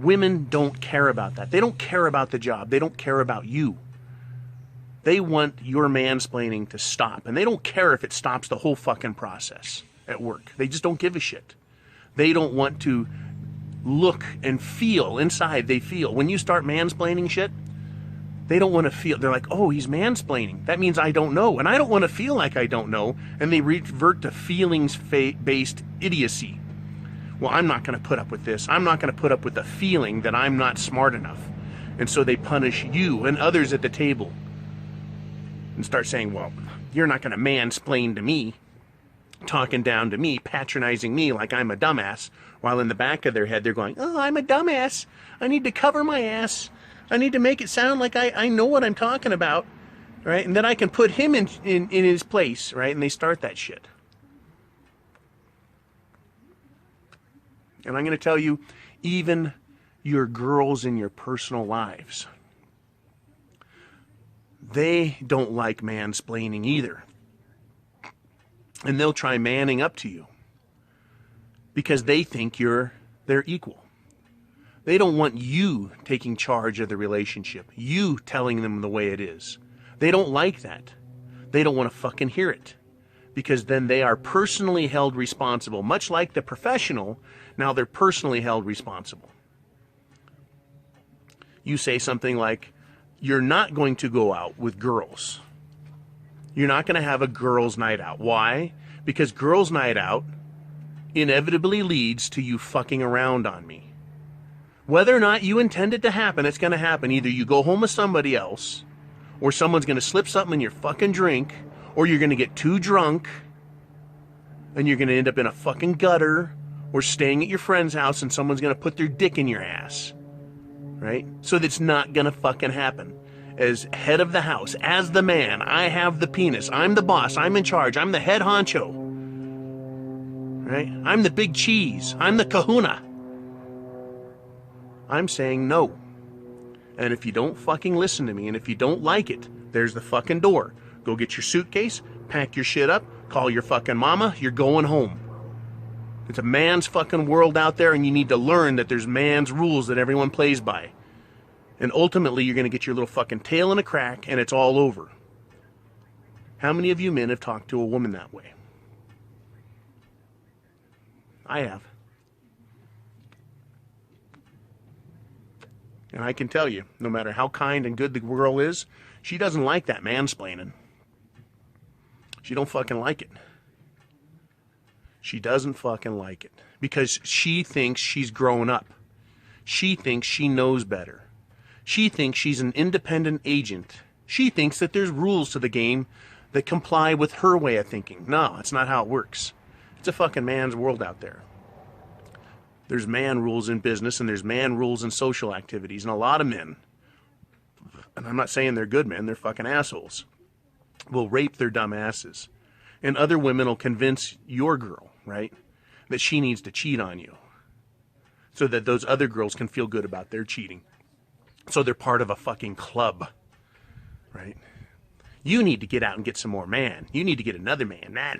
Women don't care about that. They don't care about the job. They don't care about you. They want your mansplaining to stop. And they don't care if it stops the whole fucking process at work. They just don't give a shit. They don't want to look and feel. Inside, they feel. When you start mansplaining shit, they don't want to feel. They're like, oh, he's mansplaining. That means I don't know. And I don't want to feel like I don't know. And they revert to feelings-based idiocy. Well, I'm not going to put up with this. I'm not going to put up with the feeling that I'm not smart enough. And so they punish you and others at the table and start saying, well, you're not going to mansplain to me, talking down to me, patronizing me like I'm a dumbass, while in the back of their head they're going, oh, I'm a dumbass. I need to cover my ass. I need to make it sound like I know what I'm talking about, right? And then I can put him in his place, right? And they start that shit. And I'm going to tell you, even your girls in your personal lives, they don't like mansplaining either. And they'll try manning up to you because they think they're equal. They don't want you taking charge of the relationship, you telling them the way it is. They don't like that. They don't want to fucking hear it because then they are personally held responsible. Much like the professional, now they're personally held responsible. You say something like, you're not going to go out with girls. You're not going to have a girls' night out. Why? Because girls' night out inevitably leads to you fucking around on me. Whether or not you intend it to happen, it's going to happen. Either you go home with somebody else, or someone's going to slip something in your fucking drink, or you're going to get too drunk, and you're going to end up in a fucking gutter, or staying at your friend's house, and someone's going to put their dick in your ass. Right? So that's not going to fucking happen. As head of the house, as the man, I have the penis. I'm the boss. I'm in charge. I'm the head honcho. Right? I'm the big cheese. I'm the kahuna. I'm saying no. And if you don't fucking listen to me, and if you don't like it, there's the fucking door. Go get your suitcase, pack your shit up, call your fucking mama, you're going home. It's a man's fucking world out there, and you need to learn that there's man's rules that everyone plays by. And ultimately, you're going to get your little fucking tail in a crack, and it's all over. How many of you men have talked to a woman that way? I have. And I can tell you, no matter how kind and good the girl is, she doesn't like that mansplaining. She don't fucking like it. She doesn't fucking like it. Because she thinks she's grown up. She thinks she knows better. She thinks she's an independent agent. She thinks that there's rules to the game that comply with her way of thinking. No, that's not how it works. It's a fucking man's world out there. There's man rules in business, and there's man rules in social activities. And a lot of men, and I'm not saying they're good men, they're fucking assholes, will rape their dumb asses. And other women will convince your girl, right, that she needs to cheat on you so that those other girls can feel good about their cheating. So they're part of a fucking club, right? You need to get out and get some more man. You need to get another man. Nah.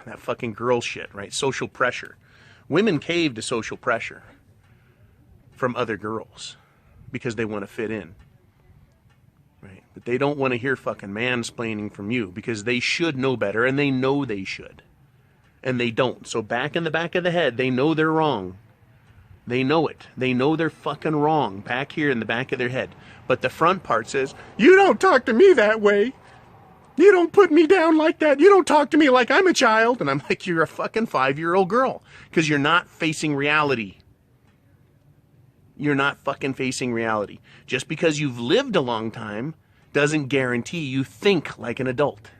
That fucking girl shit, right? Social pressure. Women cave to social pressure from other girls because they want to fit in, right? But they don't want to hear fucking mansplaining from you because they should know better, and they know they should. And they don't. So back in the back of the head, they know they're wrong. They know it. They know they're fucking wrong back here in the back of their head. But the front part says, you don't talk to me that way. You don't put me down like that. You don't talk to me like I'm a child. And I'm like, you're a fucking 5-year-old girl because you're not facing reality. You're not fucking facing reality. Just because you've lived a long time doesn't guarantee you think like an adult.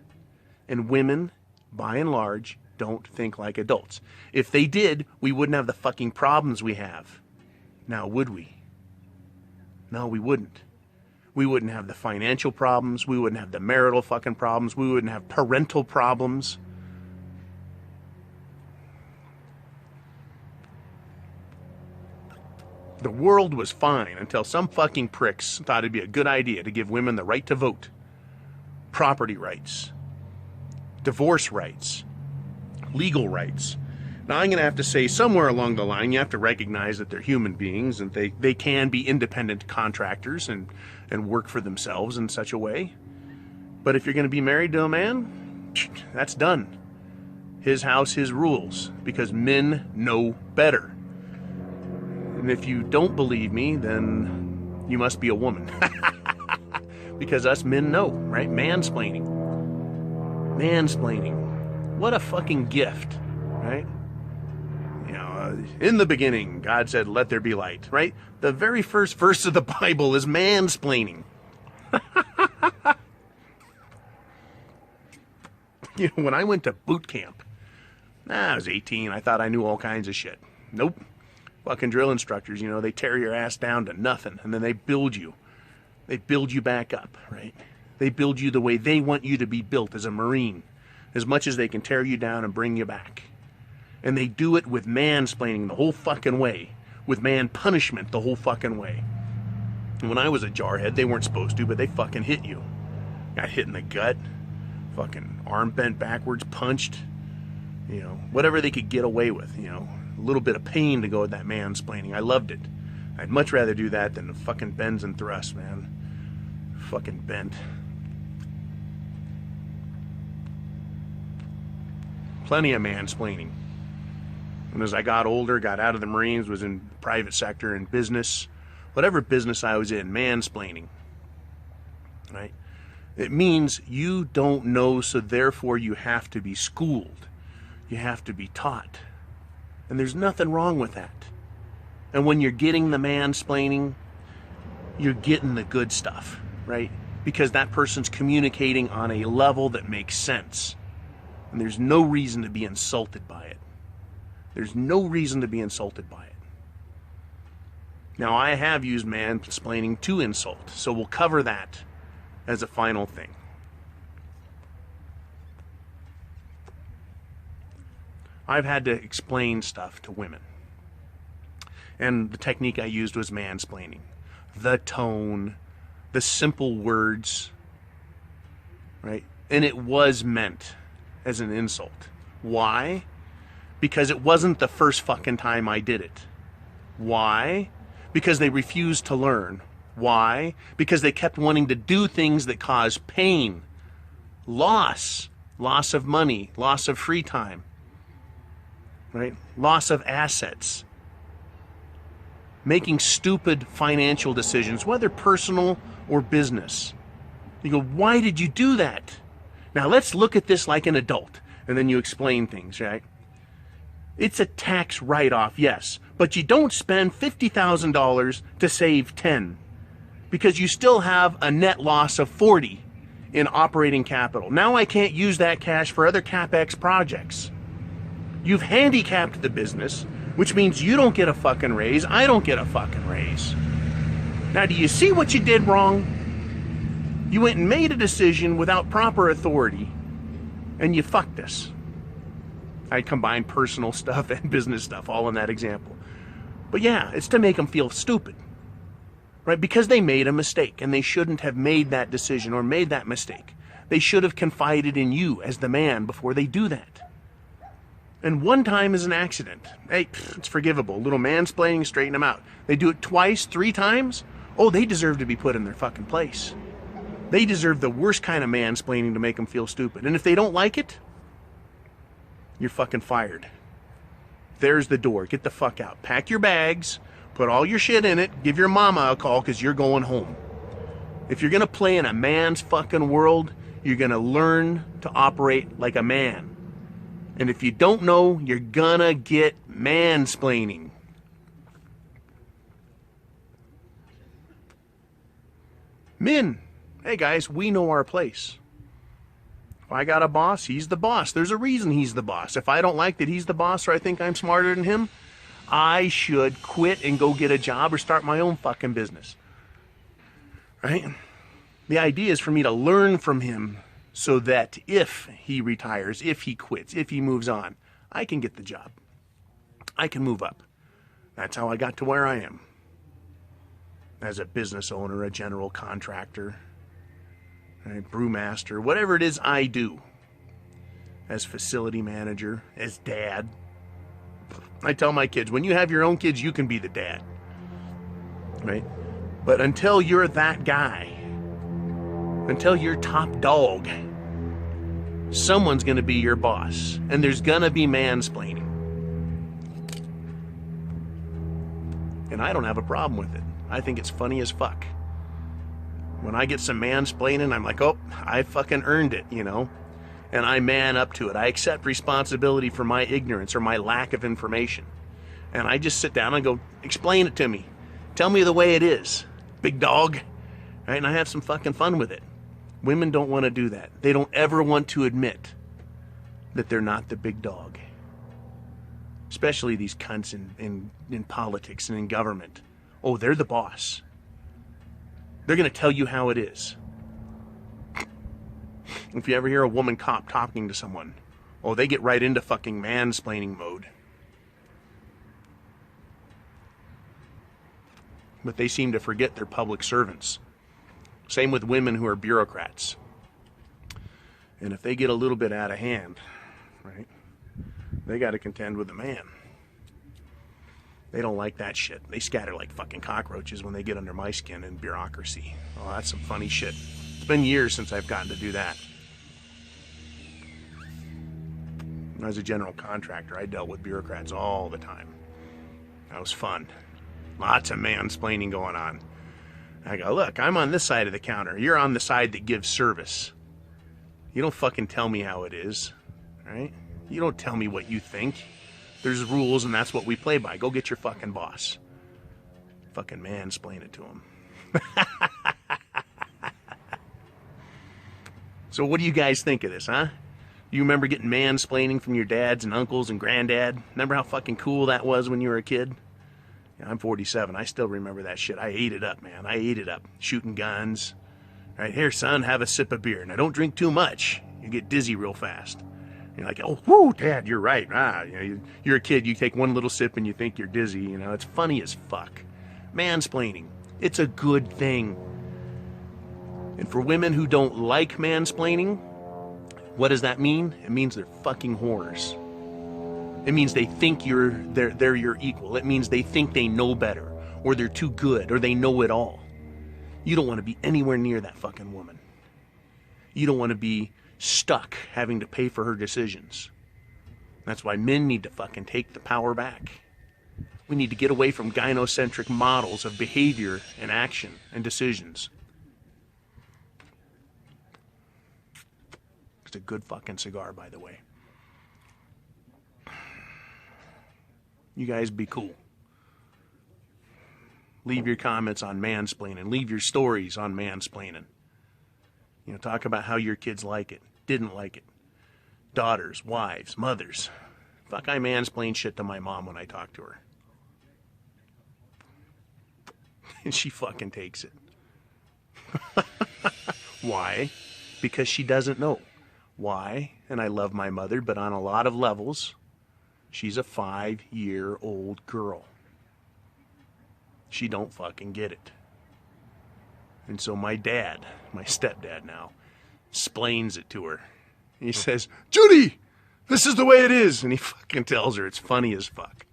And women, by and large, don't think like adults. If they did, we wouldn't have the fucking problems we have. Now, would we? No, we wouldn't. We wouldn't have the financial problems. We wouldn't have the marital fucking problems. We wouldn't have parental problems. The world was fine until some fucking pricks thought it'd be a good idea to give women the right to vote, property rights, divorce rights, legal rights. Now, I'm going to have to say somewhere along the line, you have to recognize that they're human beings and they can be independent contractors and work for themselves in such a way. But if you're going to be married to a man, that's done. His house, his rules, because men know better. And if you don't believe me, then you must be a woman. Because us men know, right? Mansplaining. Mansplaining. What a fucking gift, right? You know, in the beginning, God said, let there be light, right? The very first verse of the Bible is mansplaining. You know, when I went to boot camp, I was 18, I thought I knew all kinds of shit. Nope. Fucking drill instructors, you know, they tear your ass down to nothing, and then they build you. They build you back up, right? They build you the way they want you to be built as a Marine, as much as they can tear you down and bring you back. And they do it with mansplaining the whole fucking way, with man punishment the whole fucking way. And when I was a jarhead, they weren't supposed to, but they fucking hit you. Got hit in the gut, fucking arm bent backwards, punched, you know, whatever they could get away with, you know. A little bit of pain to go with that mansplaining. I loved it. I'd much rather do that than the fucking bends and thrusts, man. Fucking bent. Plenty of mansplaining. And as I got older, got out of the Marines, was in private sector and business, whatever business I was in, mansplaining. Right? It means you don't know, so therefore you have to be schooled. You have to be taught. And there's nothing wrong with that. And when you're getting the mansplaining, you're getting the good stuff, right? Because that person's communicating on a level that makes sense. And there's no reason to be insulted by it. There's no reason to be insulted by it. Now, I have used mansplaining to insult, so we'll cover that as a final thing. I've had to explain stuff to women. And the technique I used was mansplaining. The tone, the simple words, right? And it was meant as an insult. Why? Because it wasn't the first fucking time I did it. Why? Because they refused to learn. Why? Because they kept wanting to do things that cause pain, loss of money, loss of free time. Right? Loss of assets. Making stupid financial decisions, whether personal or business. You go, why did you do that? Now let's look at this like an adult. And then you explain things, right? It's a tax write-off, yes. But you don't spend $50,000 to save 10. Because you still have a net loss of 40 in operating capital. Now I can't use that cash for other CapEx projects. You've handicapped the business, which means you don't get a fucking raise, I don't get a fucking raise. Now, do you see what you did wrong? You went and made a decision without proper authority, and you fucked us. I combined personal stuff and business stuff all in that example. But yeah, it's to make them feel stupid. Right? Because they made a mistake, and they shouldn't have made that decision or made that mistake. They should have confided in you as the man before they do that. And one time is an accident. Hey, it's forgivable. A little mansplaining, straighten them out. They do it twice, 3 times? Oh, they deserve to be put in their fucking place. They deserve the worst kind of mansplaining to make them feel stupid. And if they don't like it, you're fucking fired. There's the door. Get the fuck out. Pack your bags, put all your shit in it, give your mama a call because you're going home. If you're going to play in a man's fucking world, you're going to learn to operate like a man. And if you don't know, you're gonna get mansplaining. Men, hey guys, we know our place. If I got a boss, he's the boss. There's a reason he's the boss. If I don't like that he's the boss or I think I'm smarter than him, I should quit and go get a job or start my own fucking business. Right? The idea is for me to learn from him so that if he retires, if he quits, if he moves on, I can get the job. I can move up. That's how I got to where I am. As a business owner, a general contractor, a brewmaster, whatever it is I do. As facility manager, as dad, I tell my kids, when you have your own kids, you can be the dad, right? But until you're that guy, until you're top dog, someone's going to be your boss, and there's going to be mansplaining. And I don't have a problem with it. I think it's funny as fuck. When I get some mansplaining, I'm like, oh, I fucking earned it, you know? And I man up to it. I accept responsibility for my ignorance or my lack of information. And I just sit down and go, explain it to me. Tell me the way it is, big dog. Right? And I have some fucking fun with it. Women don't want to do that. They don't ever want to admit that they're not the big dog. Especially these cunts in politics and in government. Oh, they're the boss. They're going to tell you how it is. If you ever hear a woman cop talking to someone, oh, they get right into fucking mansplaining mode. But they seem to forget they're public servants. Same with women who are bureaucrats. And if they get a little bit out of hand, right, they got to contend with the man. They don't like that shit. They scatter like fucking cockroaches when they get under my skin in bureaucracy. Oh, that's some funny shit. It's been years since I've gotten to do that. When I was a general contractor, I dealt with bureaucrats all the time. That was fun. Lots of mansplaining going on. I go, look, I'm on this side of the counter. You're on the side that gives service. You don't fucking tell me how it is, right? You don't tell me what you think. There's rules, and that's what we play by. Go get your fucking boss. Fucking mansplain it to him. So what do you guys think of this, huh? You remember getting mansplaining from your dads and uncles and granddad? Remember how fucking cool that was when you were a kid? Yeah, I'm 47. I still remember that shit. I ate it up, man. I ate it up. Shooting guns. Right, here, son, have a sip of beer. Now, don't drink too much. You get dizzy real fast. You're like, oh, whoo, Dad, you're right. You know, you're a kid. You take one little sip and you think you're dizzy. You know, it's funny as fuck. Mansplaining. It's a good thing. And for women who don't like mansplaining, what does that mean? It means they're fucking whores. It means they think they're your equal. It means they think they know better, or they're too good, or they know it all. You don't want to be anywhere near that fucking woman. You don't want to be stuck having to pay for her decisions. That's why men need to fucking take the power back. We need to get away from gynocentric models of behavior and action and decisions. It's a good fucking cigar, by the way. You guys be cool. Leave your comments on mansplaining. Leave your stories on mansplaining. You know, talk about how your kids like it, didn't like it. Daughters, wives, mothers. Fuck, I mansplain shit to my mom when I talk to her. And she fucking takes it. Why? Because she doesn't know. Why? And I love my mother, but on a lot of levels, she's a 5-year-old girl. She don't fucking get it. And so my dad, my stepdad now, explains it to her. He says, Judy, this is the way it is. And he fucking tells her it's funny as fuck.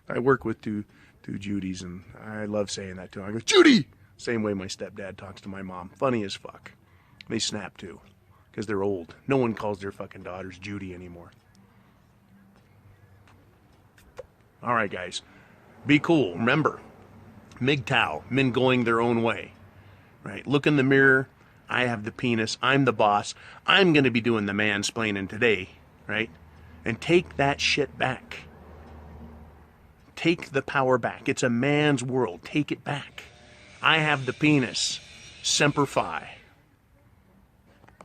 I work with two Judys, and I love saying that to them. I go, Judy! Same way my stepdad talks to my mom. Funny as fuck. They snap too, because they're old. No one calls their fucking daughters Judy anymore. All right, guys. Be cool. Remember, Mgtow, men going their own way. Right? Look in the mirror. I have the penis. I'm the boss. I'm going to be doing the mansplaining today. Right? And take that shit back. Take the power back. It's a man's world. Take it back. I have the penis. Semper Fi.